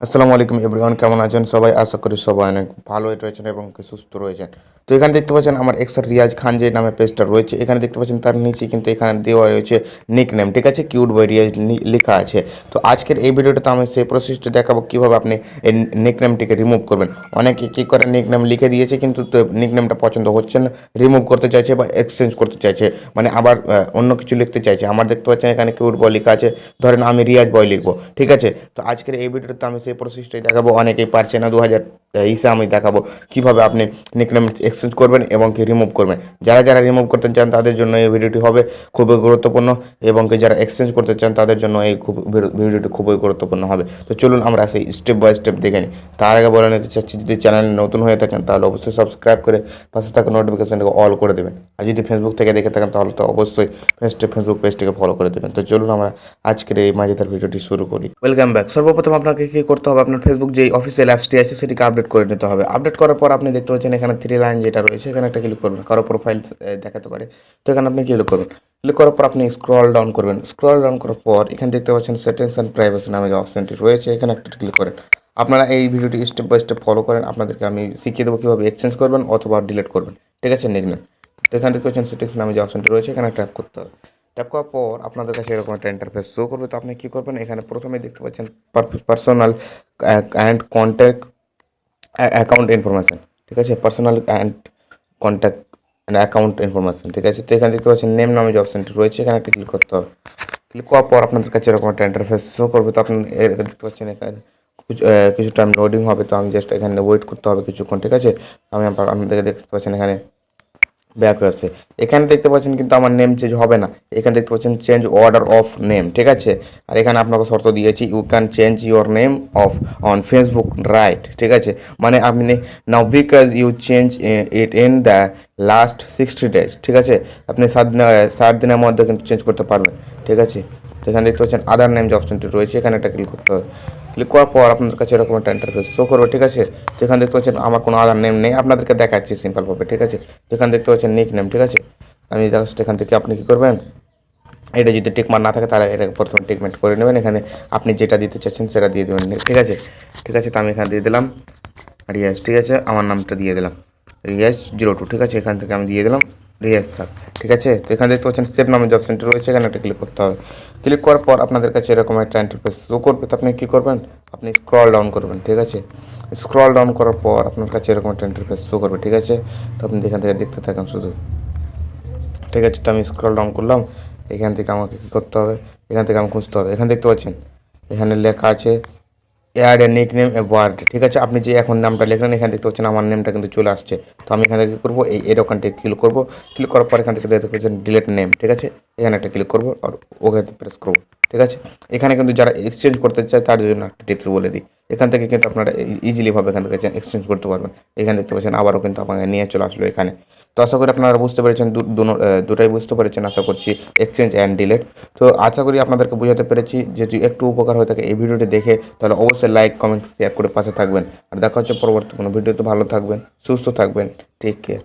আসসালামু আলাইকুম এভরিওয়ান, কেমন আছেন সবাই? আশা করি সবাই অনেক ভালোই রয়েছেন এবং সুস্থ রয়েছেন। তো এখানে দেখতে পাচ্ছেন আমার এক্সার রিয়াজ খান যে নামে পেজটা রয়েছে, এখানে দেখতে পাচ্ছেন তার নিচে কিন্তু এখানে দেওয়া রয়েছে নিকনেম, ঠিক আছে? কিউট বয় রিয়াজ লেখা আছে। তো আজকের এই ভিডিওটাতে আমি সেই প্রসেসটা দেখাবো কীভাবে আপনি এই নিকনেমটিকে রিমুভ করবেন। অনেকে কী করে নিকনেম লিখে দিয়েছে কিন্তু নিকনেমটা পছন্দ হচ্ছে না, রিমুভ করতে চাইছে বা এক্সচেঞ্জ করতে চাইছে, মানে আবার অন্য কিছু লিখতে চাইছে। আমার দেখতে পাচ্ছেন এখানে কিউট বয় লেখা আছে, ধরেন আমি রিয়াজ বয় লিখবো, ঠিক আছে? তো আজকের এই ভিডিওতে আমি সেই প্রসেসটাই দেখাবো। অনেকেই পারছে না, 2023-এ আমি দেখাবো কীভাবে আপনি নিকনেম এক্সচেঞ্জ করবেন এবং কি রিমুভ করবেন। যারা যারা রিমুভ করতে চান তাদের জন্য এই ভিডিওটি হবে খুবই গুরুত্বপূর্ণ, এবং কি যারা এক্সচেঞ্জ করতে চান তাদের জন্য এই ভিডিওটি খুবই গুরুত্বপূর্ণ হবে। তো চলুন আমরা সেই স্টেপ বাই স্টেপ দেখে নিই। তার আগে বলে নিতে চাচ্ছি, যদি চ্যানেলে নতুন হয়ে থাকেন তাহলে অবশ্যই সাবস্ক্রাইব করে পাশে থাকা নোটিফিকেশনটাকে অল করে দেবেন। আর যদি ফেসবুক থেকে দেখে থাকেন তাহলে তো অবশ্যই ফেসবুক পেজটিকে ফলো করে দেবেন। তো চলুন আমরা আজকের এই মজাদার ভিডিওটি শুরু করি। Welcome back. সর্বপ্রথম আপনাকে কী করতে হবে, আপনার ফেসবুক যে অফিসিয়াল অ্যাপসটি আছে সেটিকে আপডেট করে নিতে হবে। আপডেট করার পর আপনি দেখতে পাচ্ছেন এখানে 3 লাইন যেটা রয়েছে, এখানে একটা ক্লিক করবেন। কারো প্রোফাইল দেখাতে পারে, তো এখানে আপনি ক্লিক করবেন। ক্লিক করার পর আপনি স্ক্রল ডাউন করবেন। স্ক্রল ডাউন করার পর এখানে দেখতে পাচ্ছেন সেটিংস অ্যান্ড প্রাইভেসি নামে যে অপশনটি রয়েছে, এখানে একটা ক্লিক করেন। আপনারা এই ভিডিওটি স্টেপ বাই স্টেপ ফলো করেন, আপনাদেরকে আমি শিখিয়ে দেবো কীভাবে এক্সচেঞ্জ করবেন অথবা ডিলিট করবেন, ঠিক আছে? নিকনেম। তো এখানে দেখতে পাচ্ছেন সেটিংস নামে যে অপশনটি রয়েছে, এখানে ট্যাপ করতে হবে। ট্যাপ করার পর আপনাদের কাছে এরকম একটা ইন্টারফেস শো করবে। তো আপনি কী করবেন, এখানে প্রথমে দেখতে পাচ্ছেন personal and contact account information, ঠিক আছে? Personal and contact and account information, ঠিক আছে? তো এখানে দেখতে পাচ্ছেন নেম নামে যে অপশনটি রয়েছে, এখানে একটা ক্লিক করতে হবে। ক্লিক করার পর আপনাদের কাছে এরকম একটা ইন্টারফেস শো করবে। তো আপনি দেখতে পাচ্ছেন এখানে কিছু টাইম লোডিং হবে। তো আমি জাস্ট এখানে ওয়েট করতে হবে কিছুক্ষণ, ঠিক আছে? আমি আপনাদেরকে দেখতে পাচ্ছেন এখানে ব্যাক হয়ে আসছে। এখানে দেখতে পাচ্ছেন কিন্তু আমার নেম চেঞ্জ হবে না, এখানে দেখতে পাচ্ছেন চেঞ্জ অর্ডার অফ নেম, ঠিক আছে? আর এখানে আপনাকে শর্ত দিয়েছি, you can change your name of on Facebook right, ঠিক আছে? মানে আপনি now because you change it in the last 60 days, ঠিক আছে? আপনি 7 দিনের মধ্যে কিন্তু চেঞ্জ করতে পারবেন, ঠিক আছে? তো এখানে দেখতে পাচ্ছেন আদার নেম যে অপশনটি রয়েছে, এখানে একটা ক্লিক করতে হবে। ক্লিক করার পর আপনাদের কাছে এরকম একটা ইন্টারফেস শো করবে, ঠিক আছে? তো এখানে দেখতে পাচ্ছেন আমার কোনো আদার নেম নেই, আপনাদেরকে দেখাচ্ছি সিম্পলভাবে, ঠিক আছে? তো এখানে দেখতে পাচ্ছেন নিক নেম, ঠিক আছে? আমি জাস্ট এখান থেকে আপনি কী করবেন, এটা যদি টিকমার্ক না থাকে তাহলে এটা প্রথমে টিকমার্ক করে নেবেন। এখানে আপনি যেটা দিতে চাচ্ছেন সেটা দিয়ে দেবেন, ঠিক আছে? ঠিক আছে, তো আমি এখানে দিয়ে দিলাম রিয়াজ, ঠিক আছে? আমার নামটা দিয়ে দিলাম রিয়াজ 02, ঠিক আছে? এখান থেকে আমি দিয়ে দিলাম রিয়াজ স্যার, ঠিক আছে? তো এখানে দেখতে পাচ্ছেন সেভ নামের যে অপশনটি রয়েছে, এখানে একটা ক্লিক করতে হবে। ক্লিক করার পর আপনাদের কাছে এরকম একটা ইন্টারফেস শো করবে। তো আপনি কী করবেন, আপনি স্ক্রল ডাউন করবেন, ঠিক আছে? স্ক্রল ডাউন করার পর আপনার কাছে এরকম একটা ইন্টারফেস শো করবে, ঠিক আছে? তো আপনি এখান থেকে দেখতে থাকেন শুধু, ঠিক আছে? তো আমি স্ক্রল ডাউন করলাম। এখান থেকে আমাকে কী করতে হবে, এখান থেকে আমি খুঁজতে হবে। এখানে দেখতে পাচ্ছেন এখানে লেখা আছে add a nickname a word, ঠিক আছে? আপনি যে এখন নামটা লিখলেন এখানে দেখতে পাচ্ছেন আমার নেমটা কিন্তু চলে আসছে। তো আমি এখান থেকে কী করবো, এরকমটায় ক্লিক করবো। ক্লিক করার পর এখান থেকে দেখতে পাচ্ছেন ডিলিট নেম, ঠিক আছে? এখানে একটা ক্লিক করবো আর ওকে প্রেস করবো, ঠিক আছে? এখানে কিন্তু যারা এক্সচেঞ্জ করতে চায় তার জন্য একটা টিপস বলে দিই। এখান থেকে কিন্তু আপনারা ইজিলিভাবে এখান থেকে এক্সচেঞ্জ করতে পারবেন। এখানে দেখতে পাচ্ছেন আবারও কিন্তু আপনাকে নিয়ে চলে আসলো এখানে। তো আশা করি আপনারা বুঝতে পেরেছেন, দুটাই বুঝতে পেরেছেন আশা করছি, এক্সচেঞ্জ অ্যান্ড ডিলিট। তো আশা করি আপনাদেরকে বোঝাতে পেরেছি। যদি একটু উপকার হয়ে থাকে এই ভিডিওটি দেখে তাহলে অবশ্যই লাইক কমেন্ট শেয়ার করে পাশে থাকবেন। আর দেখা হচ্ছে পরবর্তী কোনো ভিডিওতে। ভালো থাকবেন, সুস্থ থাকবেন, টেক কেয়ার।